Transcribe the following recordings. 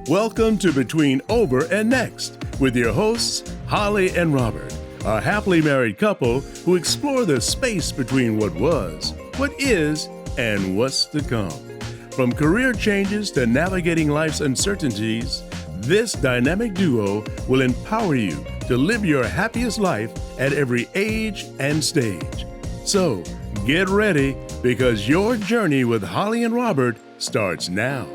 Welcome to Between Over and Next with your hosts, Holli and Robert, a happily married couple who explore the space between what was, what is, and what's to come. From career changes to navigating life's uncertainties, this dynamic duo will empower you to live your happiest life at every age and stage. So, get ready because your journey with Holli and Robert starts now.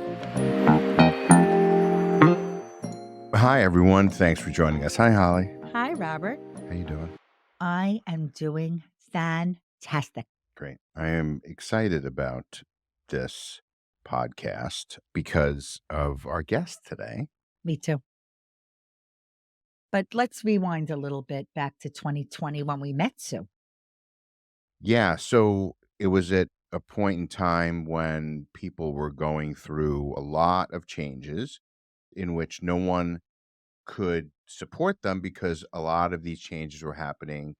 Hi, everyone. Thanks for joining us. Hi, Holly. Hi, Robert. How you doing? I am doing fantastic. Great. I am excited about this podcast because of our guest today. Me too. But let's rewind a little bit back to 2020 when we met Sue. Yeah, so it was at a point in time when people were going through a lot of changes in which no one could support them because a lot of these changes were happening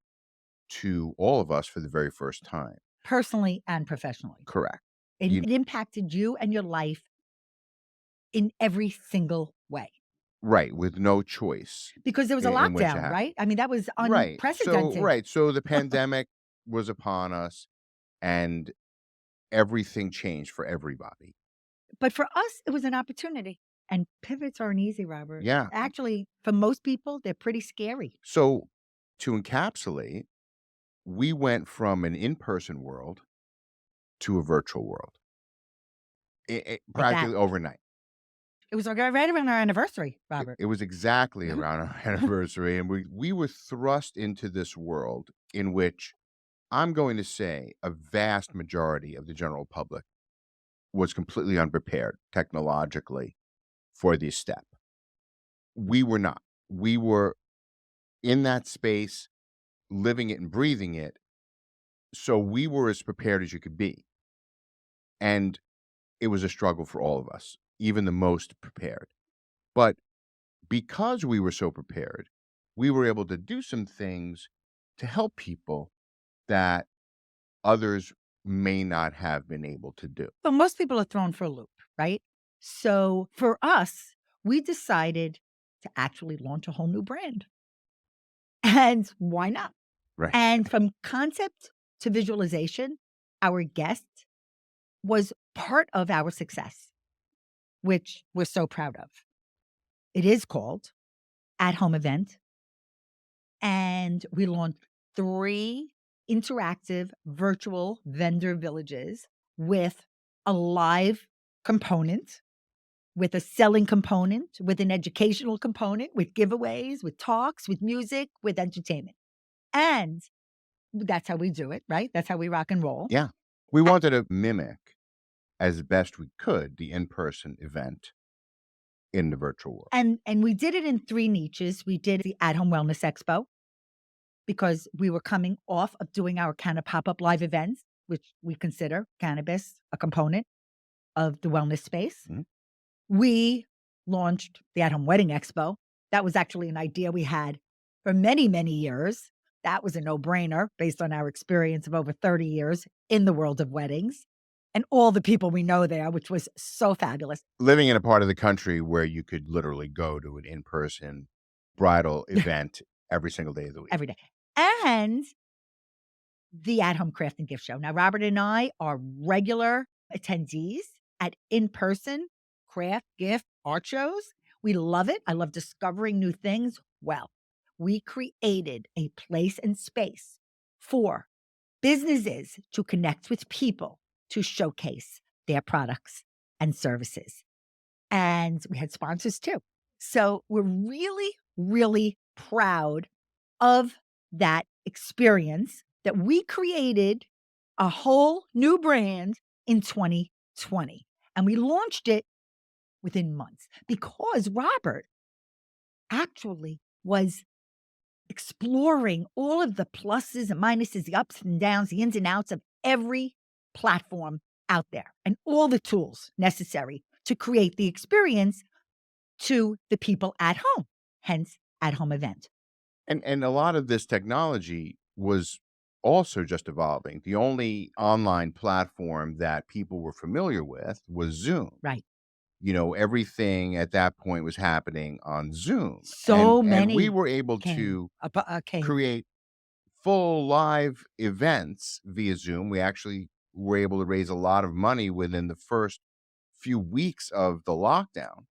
to all of us for the very first time. Personally and professionally. Correct. It impacted you and your life in every single way. Right, with no choice. Because there was a in which it lockdown, happened. right? I mean, that was Right. unprecedented. So the pandemic was upon us and everything changed for everybody. But for us, it was an opportunity. And pivots aren't easy, Robert. Yeah. Actually, for most people, they're pretty scary. So to encapsulate, we went from an in-person world to a virtual world. Practically overnight. It was right around our anniversary, Robert. It was exactly around our anniversary. And we were thrust into this world in which I'm going to say a vast majority of the general public was completely unprepared technologically for this step. We were not. We were in that space, living it and breathing it. So we were as prepared as you could be. And it was a struggle for all of us, even the most prepared. But because we were so prepared, we were able to do some things to help people that others may not have been able to do. But most people are thrown for a loop, right? So for us, we decided to actually launch a whole new brand. And why not? Right. And from concept to visualization, our guest was part of our success, which we're so proud of. It is called At Home Event. And we launched 3 interactive virtual vendor villages with a live component, with a selling component, with an educational component, with giveaways, with talks, with music, with entertainment. And that's how we do it, right? That's how we rock and roll. Yeah. We wanted to mimic as best we could the in-person event in the virtual world. And we did it in 3 niches. We did the At Home Wellness Expo because we were coming off of doing our kind of pop-up live events, which we consider cannabis a component of the wellness space. Mhm. We launched the At Home Wedding Expo. That was actually an idea we had for many, many years. That was a no-brainer based on our experience of over 30 years in the world of weddings and all the people we know there, which was so fabulous. Living in a part of the country where you could literally go to an in-person bridal event every single day of the week. Every day. And the At Home Craft and Gift Show. Now, Robert and I are regular attendees at in-person craft, gift, art shows. We love it. I love discovering new things. Well, we created a place and space for businesses to connect with people to showcase their products and services. And we had sponsors too. So we're really, really proud of that experience that we created a whole new brand in 2020. And we launched it within months because Robert actually was exploring all of the pluses and minuses, the ups and downs, the ins and outs of every platform out there and all the tools necessary to create the experience to the people at home, hence At Home Event. And a lot of this technology was also just evolving. The only online platform that people were familiar with was Zoom. Right. everything at that point was happening on Zoom. So And we many were able came, to came. create full live events via Zoom. We actually were able to raise a lot of money within the first few weeks of the lockdown.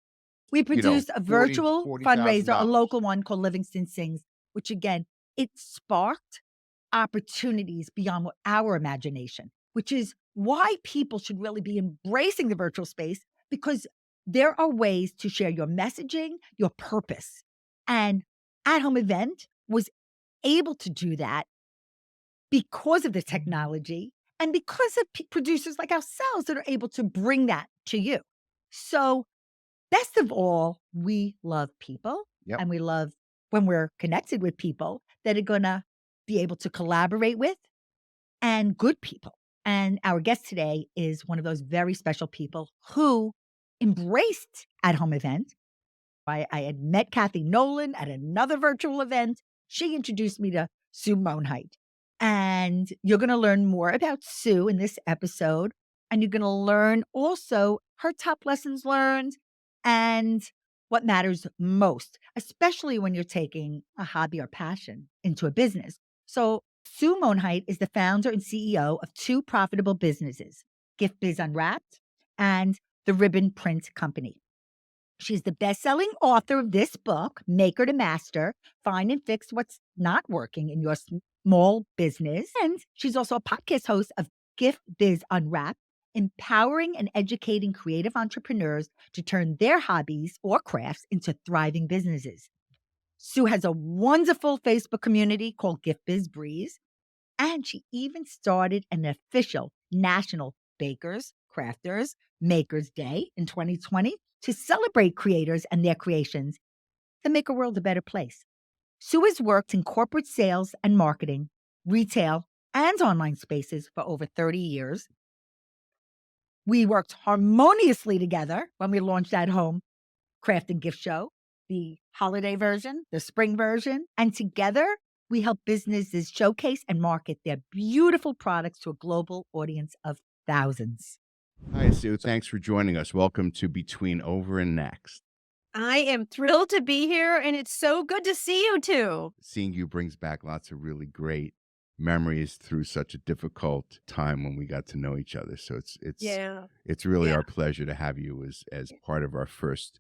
We produced a virtual fundraiser, a $40,000. local one called Livingston Sings, which again, it sparked opportunities beyond what our imagination, which is why people should really be embracing the virtual space, because there are ways to share your messaging, your purpose. And At Home Event was able to do that because of the technology and because of producers like ourselves that are able to bring that to you. So, best of all, we love people. Yep. And we love when we're connected with people that are going to be able to collaborate with, and good people. And our guest today is one of those very special people who embraced At Home Event. I had met Kathy Nolan at another virtual event. She introduced me to Sue Monhait. And you're going to learn more about Sue in this episode. And you're going to learn also her top lessons learned and what matters most, especially when you're taking a hobby or passion into a business. So Sue Monhait is the founder and CEO of two profitable businesses, Gift Biz Unwrapped and the Ribbon Print Company. She's the best-selling author of this book, Maker to Master, Find and Fix What's Not Working in Your Small Business. And she's also a podcast host of Gift Biz Unwrapped, empowering and educating creative entrepreneurs to turn their hobbies or crafts into thriving businesses. Sue has a wonderful Facebook community called Gift Biz Breeze, and she even started an official National Bakers, Crafters, Makers Day in 2020 to celebrate creators and their creations that make a world a better place. Sue has worked in corporate sales and marketing, retail, and online spaces for over 30 years. We worked harmoniously together when we launched At Home Craft and Gift Show, the holiday version, the spring version, and together we help businesses showcase and market their beautiful products to a global audience of thousands. Hi, Sue. Thanks for joining us. Welcome to Between Over and Next. I am thrilled to be here, and it's so good to see you too. Seeing you brings back lots of really great memories through such a difficult time when we got to know each other. So it's really our pleasure to have you as part of our first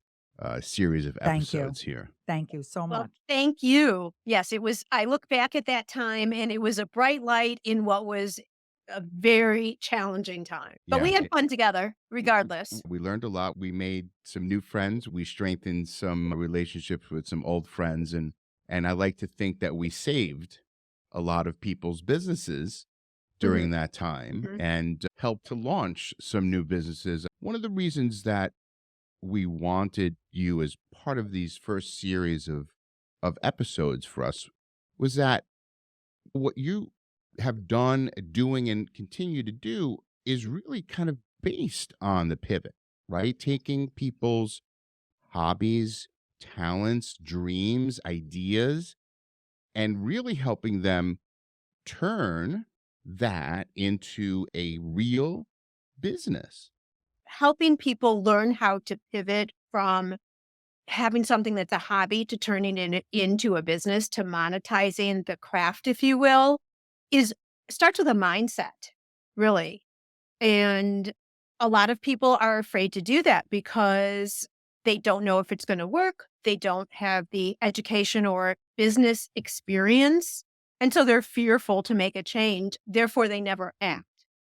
series of episodes here. Thank you so much. Well, thank you. Yes, it was. I look back at that time, and it was a bright light in what was a very challenging time. But we had fun together, regardless. We learned a lot. We made some new friends. We strengthened some relationships with some old friends. And I like to think that we saved a lot of people's businesses during that time and helped to launch some new businesses. One of the reasons that we wanted you as part of these first series of episodes for us was that what you have done, doing, and continue to do is really kind of based on the pivot, right? Taking people's hobbies, talents, dreams, ideas, and really helping them turn that into a real business. Helping people learn how to pivot from having something that's a hobby to turning it into a business, to monetizing the craft, if you will, starts with a mindset, really. And a lot of people are afraid to do that because they don't know if it's going to work. They don't have the education or business experience. And so they're fearful to make a change. Therefore, they never act.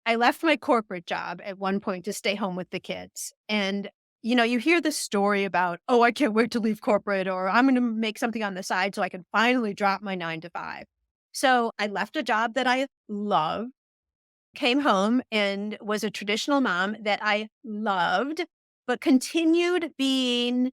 I left my corporate job at one point to stay home with the kids. And, you hear the story about, oh, I can't wait to leave corporate, or I'm going to make something on the side so I can finally drop my 9 to 5. So I left a job that I love, came home and was a traditional mom that I loved, but continued being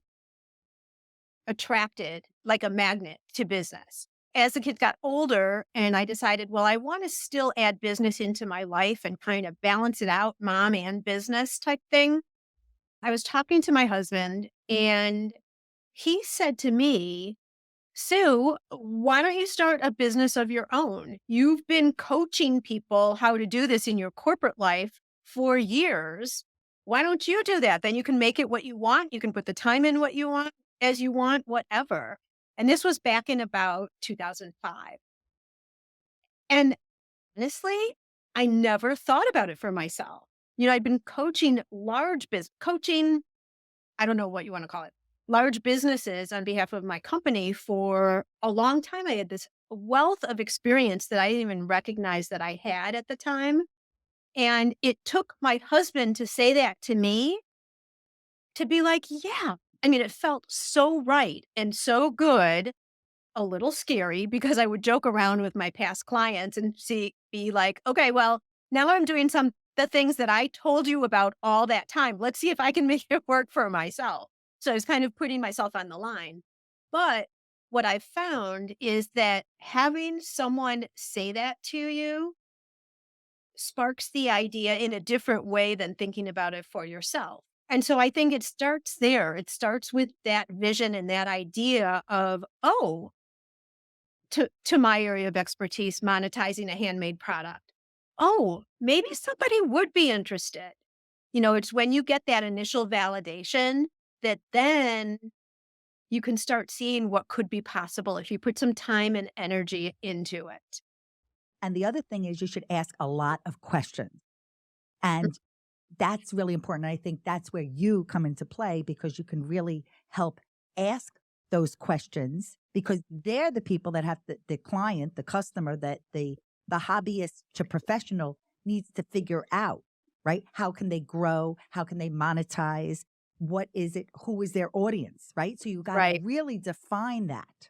attracted like a magnet to business. As the kids got older and I decided, well, I want to still add business into my life and kind of balance it out, mom and business type thing. I was talking to my husband and he said to me, Sue, why don't you start a business of your own? You've been coaching people how to do this in your corporate life for years. why don't you do that? Then you can make it what you want. You can put the time in what you want, as you want, whatever. And this was back in about 2005. And honestly, I never thought about it for myself. I'd been coaching coaching, I don't know what you want to call it, large businesses on behalf of my company for a long time. I had this wealth of experience that I didn't even recognize that I had at the time. And it took my husband to say that to me to be like, yeah. I mean, it felt so right and so good, a little scary because I would joke around with my past clients and be like, okay, well, now I'm doing the things that I told you about all that time. Let's see if I can make it work for myself. So I was kind of putting myself on the line. But what I've found is that having someone say that to you sparks the idea in a different way than thinking about it for yourself. And so I think it starts there. It starts with that vision and that idea of, oh, to my area of expertise, monetizing a handmade product. Oh, maybe somebody would be interested. It's when you get that initial validation that then you can start seeing what could be possible if you put some time and energy into it. And the other thing is you should ask a lot of questions. And that's really important. I think that's where you come into play because you can really help ask those questions because they're the people that have the client, the customer, that the hobbyist to professional needs to figure out, right? How can they grow? How can they monetize? What is it? Who is their audience, right? So you got to Right. really define that.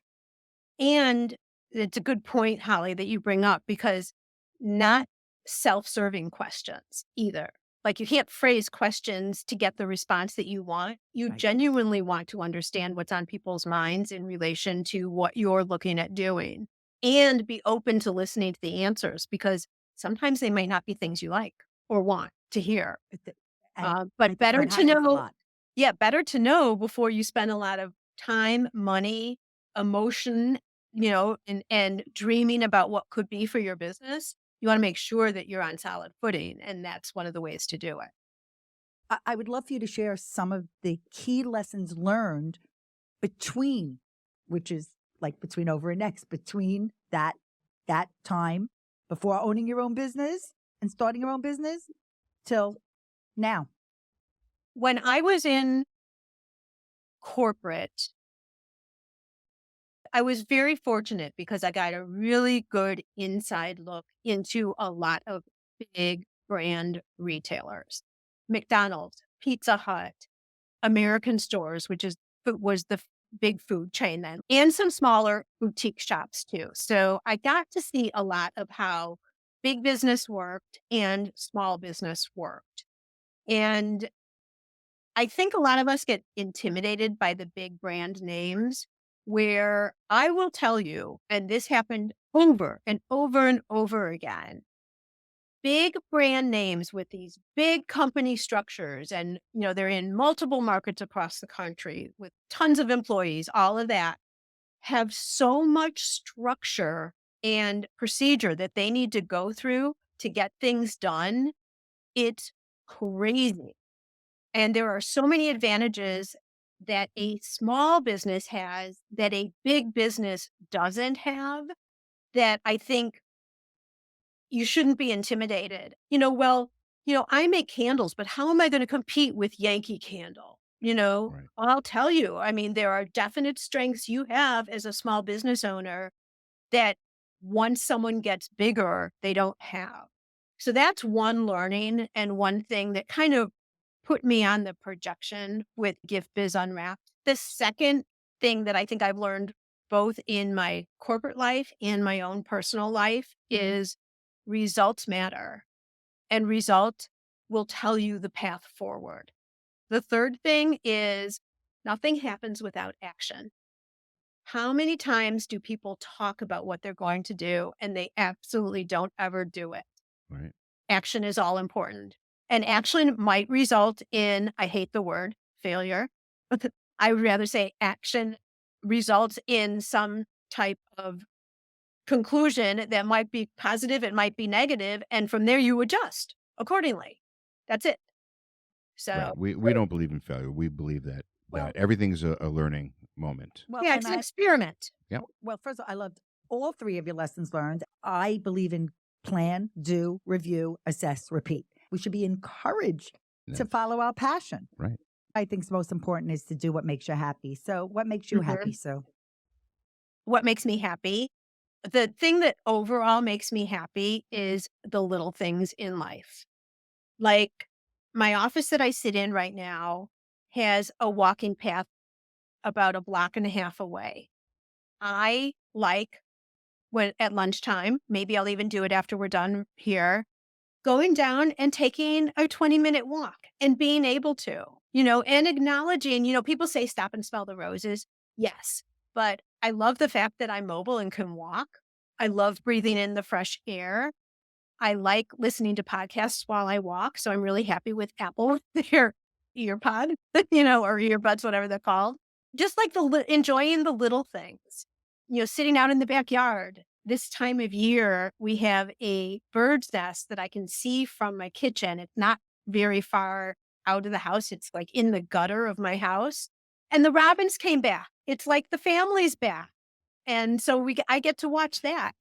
And it's a good point, Holly, that you bring up because not self-serving questions either. Like you can't phrase questions to get the response that you want. You Right. genuinely want to understand what's on people's minds in relation to what you're looking at doing and be open to listening to the answers because sometimes they might not be things you like or want to hear. And I But think better that to happens a know. lot. Yeah, better to know before you spend a lot of time, money, emotion, and dreaming about what could be for your business. You want to make sure that you're on solid footing. And that's one of the ways to do it. I would love for you to share some of the key lessons learned between, which is like between over and next, between that time before owning your own business and starting your own business till now. When I was in corporate, I was very fortunate because I got a really good inside look into a lot of big brand retailers. McDonald's, Pizza Hut, American Stores, was the big food chain then, and some smaller boutique shops too. So I got to see a lot of how big business worked and small business worked. And I think a lot of us get intimidated by the big brand names where I will tell you, and this happened over and over and over again, big brand names with these big company structures and they're in multiple markets across the country with tons of employees, all of that have so much structure and procedure that they need to go through to get things done. It's crazy. And there are so many advantages that a small business has that a big business doesn't have that I think you shouldn't be intimidated. I make candles, but how am I going to compete with Yankee Candle? Right. I'll tell you, I mean, there are definite strengths you have as a small business owner that once someone gets bigger, they don't have. So that's one learning and one thing that kind of put me on the projection with Gift Biz Unwrapped. The second thing that I think I've learned both in my corporate life and my own personal life is results matter and result will tell you the path forward. The third thing is nothing happens without action. How many times do people talk about what they're going to do and they absolutely don't ever do it? Right. Action is all important. And action might result in, I hate the word failure. I would rather say action results in some type of conclusion that might be positive, it might be negative, and from there you adjust accordingly. That's it. So Right. We don't believe in failure. We believe that Well- everything's a learning moment. Well, yeah, and it's an experiment. well, first of all, I loved all three of your lessons learned. I believe in plan, do, review, assess, repeat. We should be encouraged to Yes. follow our passion. Right. I think the most important is to do what makes you happy. So what makes you Mhm. happy, Sue? What makes me happy? The thing that overall makes me happy is the little things in life. Like my office that I sit in right now has a walking path about a block and a half away. I like when at lunchtime, maybe I'll even do it after we're done here, going down and taking a 20-minute walk and being able to, and acknowledging, people say stop and smell the roses. Yes. But I love the fact that I'm mobile and can walk. I love breathing in the fresh air. I like listening to podcasts while I walk. So I'm really happy with Apple with their earpod, or earbuds, whatever they're called. Just like enjoying the little things, sitting out in the backyard. This time of year, we have a bird's nest that I can see from my kitchen. It's not very far out of the house. It's like in the gutter of my house. And the robins came back. It's like the family's back. And so I get to watch that.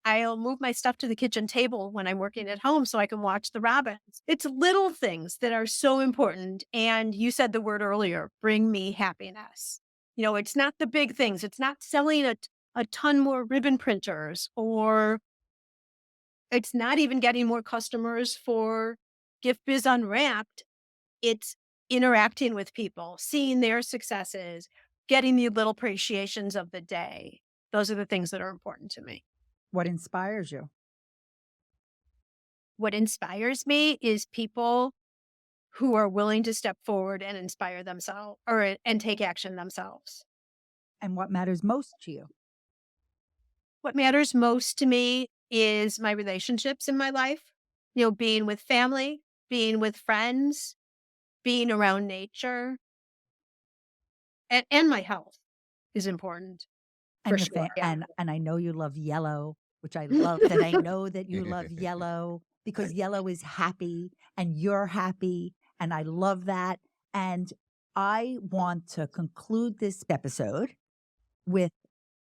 I'll move my stuff to the kitchen table when I'm working at home so I can watch the robins. It's little things that are so important. And you said the word earlier, bring me happiness. It's not the big things. It's not selling a ton more ribbon printers, or it's not even getting more customers for Gift Biz Unwrapped. It's interacting with people, seeing their successes, getting the little appreciations of the day. Those are the things that are important to me. What inspires you? What inspires me is people who are willing to step forward and inspire themselves and take action themselves. And what matters most to you? What matters most to me is my relationships in my life, being with family, being with friends, being around nature, and my health is important. And, For sure, yeah. and I know you love yellow, which I love that I know that you love yellow because yellow is happy and you're happy. And I love that. And I want to conclude this episode with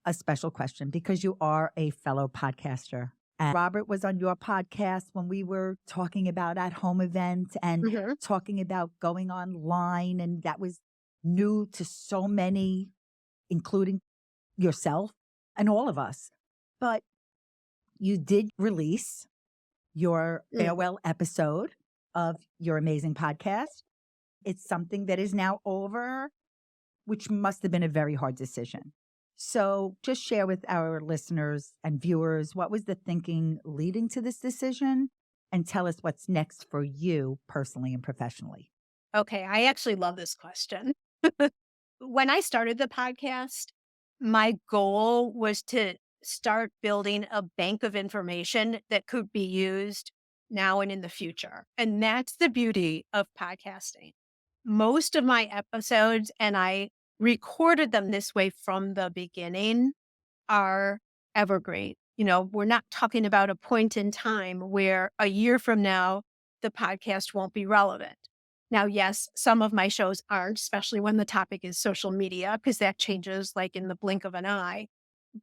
a special question because you are a fellow podcaster. And Robert was on your podcast when we were talking about at-home events and Mhm. talking about going online. And that was new to so many, including yourself and all of us. But you did release your farewell episode of your amazing podcast. It's something that is now over, which must have been a very hard decision. So just share with our listeners and viewers, what was the thinking leading to this decision? And tell us what's next for you personally and professionally. Okay, I actually love this question. When I started the podcast, my goal was to start building a bank of information that could be used now and in the future. And that's the beauty of podcasting. Most of my episodes, and I recorded them this way from the beginning, are evergreen. We're not talking about a point in time where a year from now, the podcast won't be relevant. Now, yes, some of my shows aren't, especially when the topic is social media, because that changes like in the blink of an eye.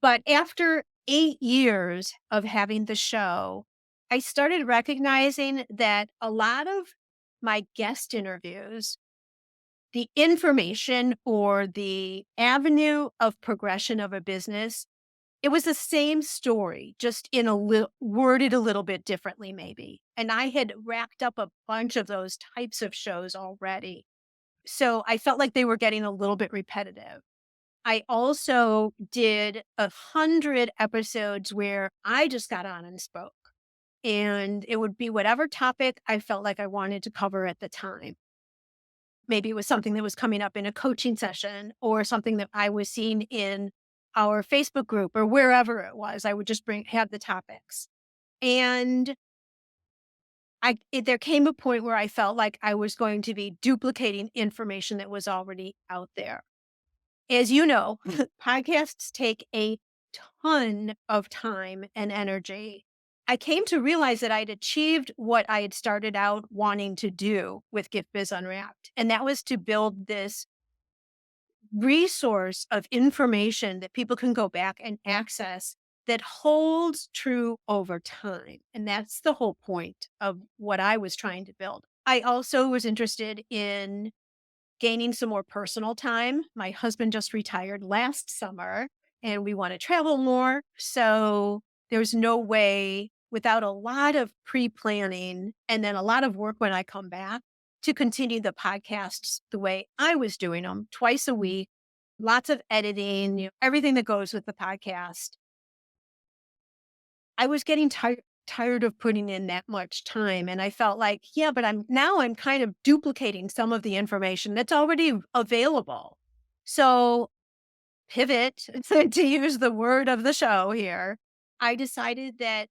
But after 8 years of having the show, I started recognizing that a lot of my guest interviews, the information or the avenue of progression of a business, it was the same story, just in worded a little bit differently, maybe. And I had racked up a bunch of those types of shows already. So I felt like they were getting a little bit repetitive. I also did 100 episodes where I just got on and spoke. And it would be whatever topic I felt like I wanted to cover at the time. Maybe it was something that was coming up in a coaching session or something that I was seeing in our Facebook group or wherever it was. I would just have the topics. And there came a point where I felt like I was going to be duplicating information that was already out there. As you know, podcasts take a ton of time and energy. I came to realize that I'd achieved what I had started out wanting to do with Gift Biz Unwrapped. And that was to build this resource of information that people can go back and access that holds true over time. And that's the whole point of what I was trying to build. I also was interested in gaining some more personal time. My husband just retired last summer and we want to travel more. So there's no way without a lot of pre-planning and then a lot of work when I come back to continue the podcasts the way I was doing them twice a week, lots of editing, everything that goes with the podcast. I was getting tired of putting in that much time. And I felt like, yeah, but I'm kind of duplicating some of the information that's already available. So pivot, to use the word of the show here, I decided that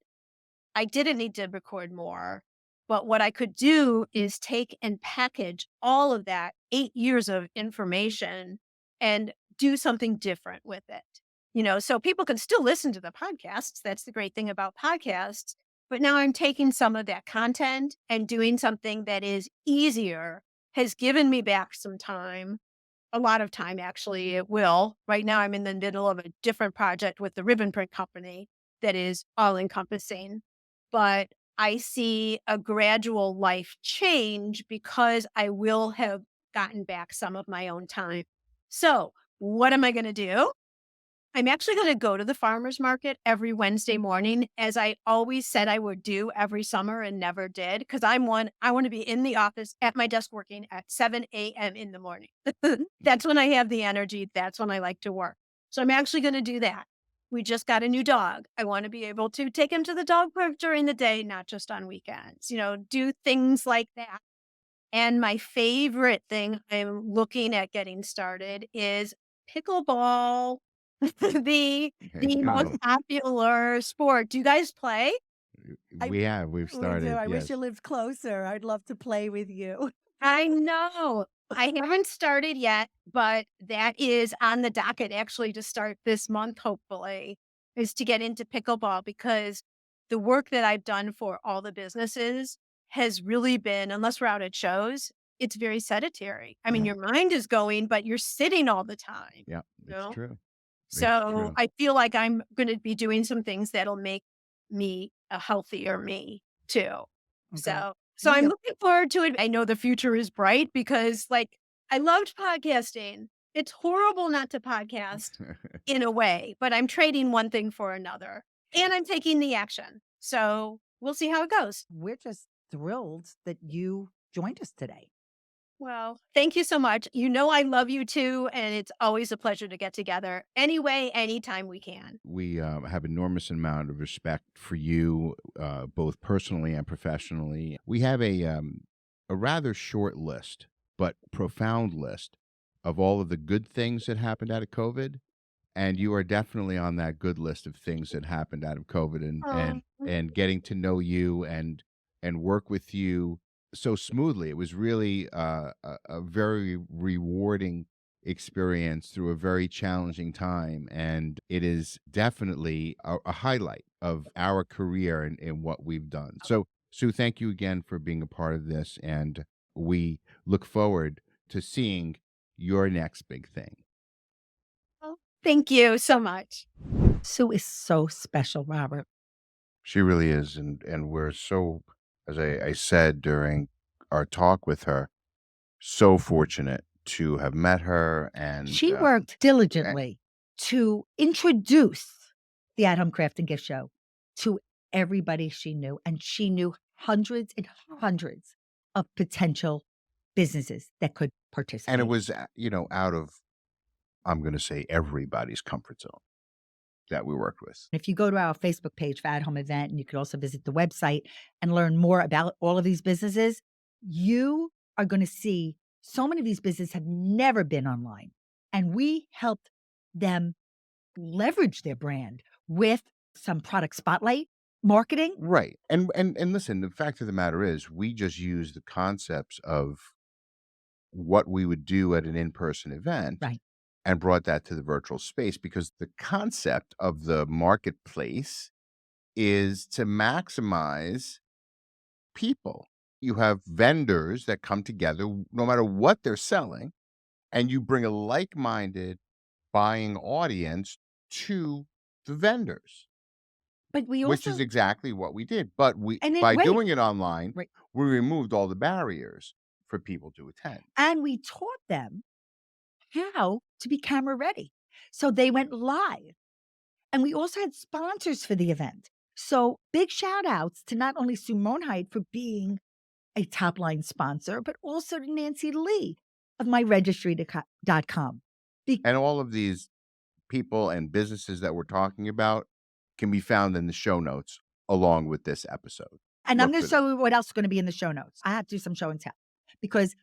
I didn't need to record more, but what I could do is take and package all of that 8 years of information and do something different with it. So people can still listen to the podcasts. That's the great thing about podcasts. But now I'm taking some of that content and doing something that is easier, has given me back some time, a lot of time, actually. It will. Right now, I'm in the middle of a different project with the ribbon print company that is all encompassing. But I see a gradual life change because I will have gotten back some of my own time. So what am I going to do? I'm actually going to go to the farmer's market every Wednesday morning, as I always said I would do every summer and never did, because I want to be in the office at my desk working at 7 a.m. in the morning. That's when I have the energy. That's when I like to work. So I'm actually going to do that. We just got a new dog. I want to be able to take him to the dog park during the day, not just on weekends, do things like that. And my favorite thing I'm looking at getting started is pickleball, the most popular sport. Do you guys play? We've started. I wish Yes. you lived closer. I'd love to play with you. I know. I haven't started yet, but that is on the docket actually to start this month, hopefully, is to get into pickleball, because the work that I've done for all the businesses has really been, unless we're out at shows, it's very sedentary. I mean, Yeah. your mind is going, but you're sitting all the time. Yeah, you it's know? true. It's So true. I feel like I'm going to be doing some things that'll make me a healthier me too. Okay. So I'm looking forward to it. I know the future is bright because I loved podcasting. It's horrible not to podcast in a way, but I'm trading one thing for another and I'm taking the action. So we'll see how it goes. We're just thrilled that you joined us today. Well, thank you so much. I love you too. And it's always a pleasure to get together anyway, anytime we can. We have enormous amount of respect for you, both personally and professionally. We have a rather short list, but profound list of all of the good things that happened out of COVID, and you are definitely on that good list of things that happened out of COVID, and getting to know you and work with you so smoothly. It was really a very rewarding experience through a very challenging time, and it is definitely a highlight of our career and what we've done. So Sue, thank you again for being a part of this, and we look forward to seeing your next big thing. Thank you so much. Sue is so special, Robert. She really is, and we're so, as I said during our talk with her, so fortunate to have met her. And She worked diligently to introduce the At Home Craft and Gift Show to everybody she knew. And she knew hundreds and hundreds of potential businesses that could participate. and it was out of, I'm going to say, everybody's comfort zone that we worked with. If you go to our Facebook page for At Home Event, and you could also visit the website and learn more about all of these businesses, you are going to see so many of these businesses have never been online. And we helped them leverage their brand with some product spotlight marketing. Right. And listen, the fact of the matter is, we just use the concepts of what we would do at an in-person event, Right. and brought that to the virtual space, because the concept of the marketplace is to maximize people. You have vendors that come together no matter what they're selling, and you bring a like-minded buying audience to the vendors, But we which also is exactly what we did. But and then by wait, doing it online, right. we removed all the barriers for people to attend. And we taught them how to be camera ready. So they went live. And we also had sponsors for the event. So big shout outs to not only Sue Monhait for being a top line sponsor, but also to Nancy Lee of myregistry.com. And all of these people and businesses that we're talking about can be found in the show notes along with this episode. And I'm Look going to for them. show you what else is going to be in the show notes. I have to do some show and tell because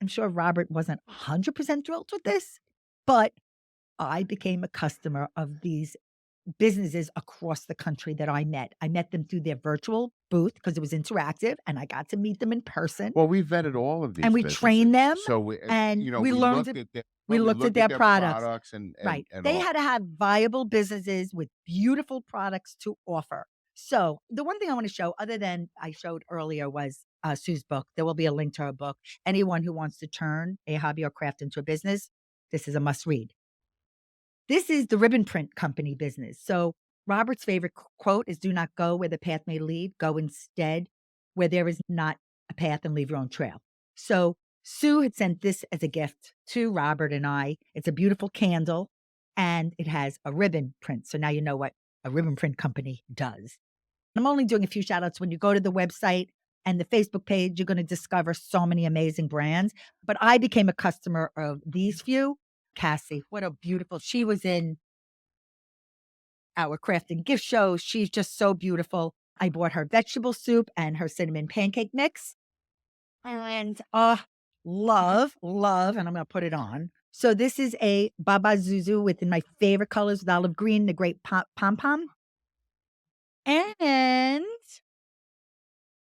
I'm sure Robert wasn't 100% thrilled with this, but I became a customer of these businesses across the country that I met. I met them through their virtual booth because it was interactive and I got to meet them in person. Well, we vetted all of these And we businesses. trained them, So we, and you know, we learned looked at their, we looked at their products and right. and They all. had to have viable businesses with beautiful products to offer. So the one thing I want to show, other than I showed earlier, was Sue's book. There will be a link to her book. Anyone who wants to turn a hobby or craft into a business, this is a must read. This is the ribbon print company business. So Robert's favorite quote is, "Do not go where the path may lead. Go instead where there is not a path and leave your own trail." So Sue had sent this as a gift to Robert and I. It's a beautiful candle and it has a ribbon print. So now you know what a ribbon print company does. I'm only doing a few shout outs. When you go to the website and the Facebook page, you're going to discover so many amazing brands. But I became a customer of these few. Cassie, what a beautiful, she was in our craft and gift show. She's just so beautiful. I bought her vegetable soup and her cinnamon pancake mix. And love, and I'm going to put it on. So this is a Baba Zuzu within my favorite colors with olive green, the great pom-pom. And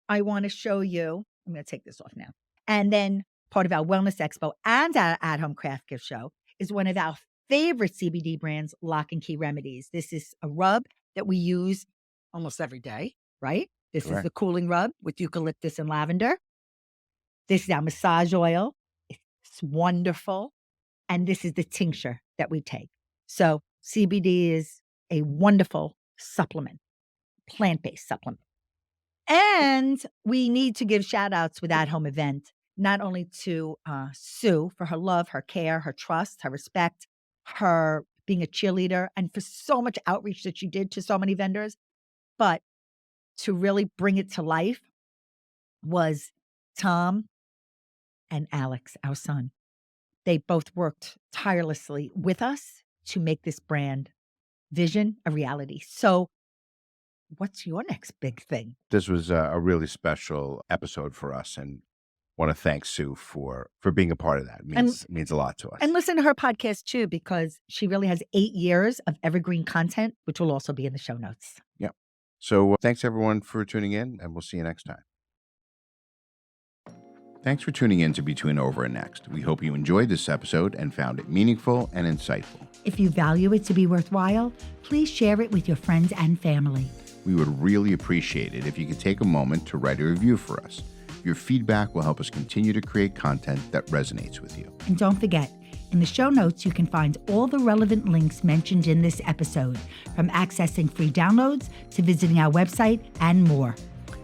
I want to show you, I'm going to take this off now. And then part of our Wellness Expo and our at-home craft gift show is one of our favorite CBD brands, Lock and Key Remedies. This is a rub that we use almost every day, right? This is the cooling rub with eucalyptus and lavender. This is our massage oil. It's wonderful. And this is the tincture that we take. So CBD is a wonderful supplement, plant-based supplement. And we need to give shout outs with at-home event, not only to Sue for her love, her care, her trust, her respect, her being a cheerleader, and for so much outreach that she did to so many vendors, but to really bring it to life was Tom and Alex, our son. They both worked tirelessly with us to make this brand vision a reality. So what's your next big thing? This was a really special episode for us, and want to thank Sue for being a part of that. It means a lot to us. And listen to her podcast too, because she really has 8 years of evergreen content, which will also be in the show notes. Yep. So thanks everyone for tuning in, and we'll see you next time. Thanks for tuning in to Between Over and Next. We hope you enjoyed this episode and found it meaningful and insightful. If you value it to be worthwhile, please share it with your friends and family. We would really appreciate it if you could take a moment to write a review for us. Your feedback will help us continue to create content that resonates with you. And don't forget, in the show notes, you can find all the relevant links mentioned in this episode, from accessing free downloads to visiting our website and more.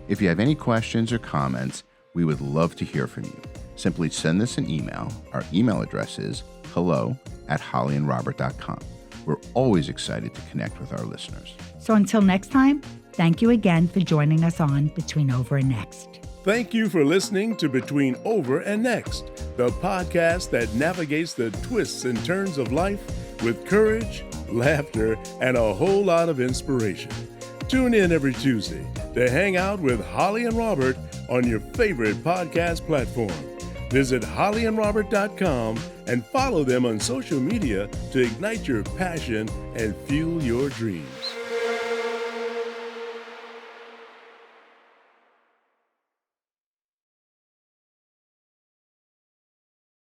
If you have any questions or comments, we would love to hear from you. Simply send us an email. Our email address is hello@hollyandrobert.com. We're always excited to connect with our listeners. So until next time, thank you again for joining us on Between Over and Next. Thank you for listening to Between Over and Next, the podcast that navigates the twists and turns of life with courage, laughter, and a whole lot of inspiration. Tune in every Tuesday to hang out with Holli and Robert on your favorite podcast platform. Visit hollyandrobert.com and follow them on social media to ignite your passion and fuel your dreams.